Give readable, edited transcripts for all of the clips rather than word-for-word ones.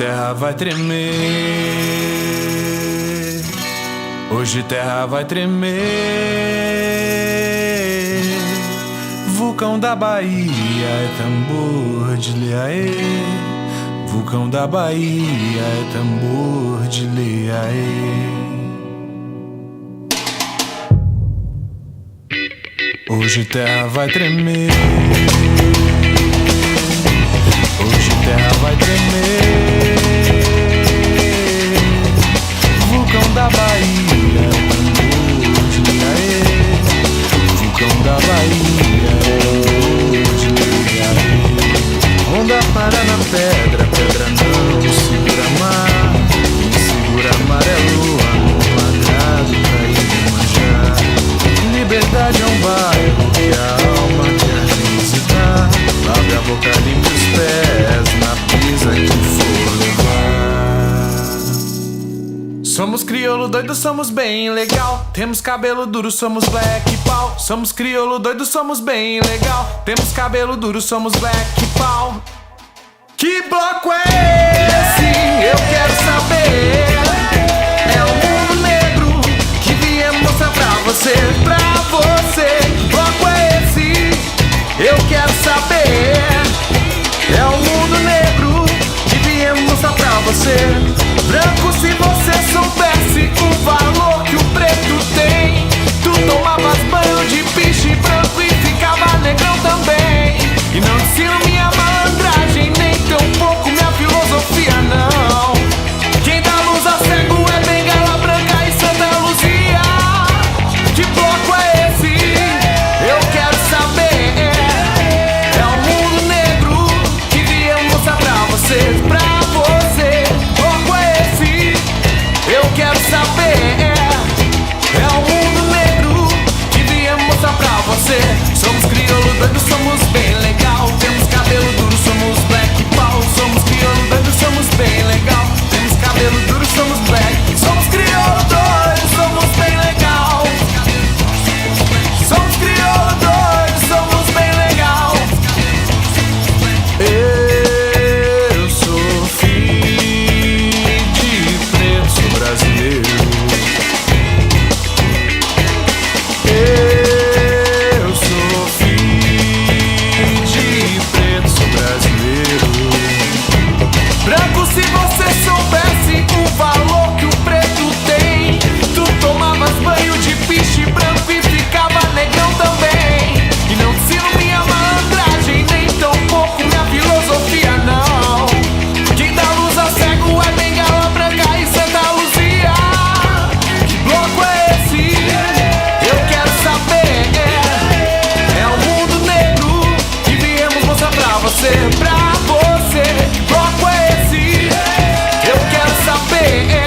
terra vai tremer. Hoje terra vai tremer. Vulcão da Bahia é tambor de Leaê. Vulcão da Bahia é tambor de Leaê. Hoje terra vai tremer. Hoje terra vai tremer. Vulcão da Bahia é tambor de Leaê. Vulcão da Bahia é tambor de Leaê. Onda para na pedra, pedra não segura mar. Quem segura mar é lua, no agrado pra Iemanjá. Liberdade é um bairro que a alma quer visitar. Abre a boca, limpa os pés na brisa que for levar. Somos crioulo doido, somos bem legal. Temos cabelo duro, somos black pau. Somos crioulo doido, somos bem legal. Temos cabelo duro, somos black pau. Que bloco é esse? Eu quero saber. É o mundo negro que viemos mostrar pra você, pra você. Que bloco é esse? Eu quero saber. É o mundo negro que viemos mostrar pra você. Branco, se você soubesse o valor que o preto tem, tu tomavas banho de piche branco e ficava negrão também. E não ensino minha malandragem, nem tão pouco minha filosofia, não. Quem dá luz a cego é bengala branca e Santa Luzia. Que bloco é esse? Eu quero saber. É o mundo negro que viemos mostrar pra você, pra você. Que bloco é esse? Eu quero saber. É o mundo negro que viemos mostrar pra você. Somos crioulo doido, somos bem legal. Temos cabelo duro, somos black pau. Somos crioulo doido, somos bem legal. Temos cabelo duro, somos black. Somos crioulo doido, somos bem legal. Somos crioulo doido, somos bem legal. Eu sou filho de preto, sou brasileiro. Eu sou filho de preto, sou brasileiro. Branco, se você soubesse o valor que o preto tem, tu tomavas banho de piche branco e ficava negrão também. E não ensino minha malandragem, nem tão pouco minha filosofia, não. Quem dá luz a cego é bengala branca e Santa Luzia. Que bloco é esse? Eu quero saber. É o mundo negro que viemos mostrar pra você, pra você. Que bloco é esse? Eu quero saber.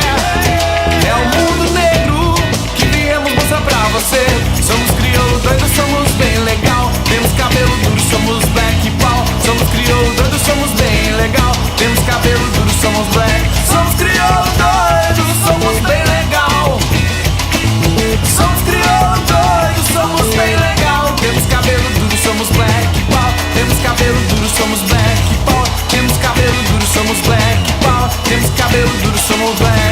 É o mundo negro que viemos mostrar pra você. Somos crioulo doido, somos bem legal. Temos cabelo duro, somos black pau. Somos crioulo doido, somos bem legal. Temos cabelo duro, somos black. Somos crioulo doido, somos bem legal. Somos crioulo doido, somos bem legal. Temos cabelo duro, somos black pau. Temos cabelo duro, somos black pau. Temos cabelo duro, somos black pau. Temos cabelo duro, somos black.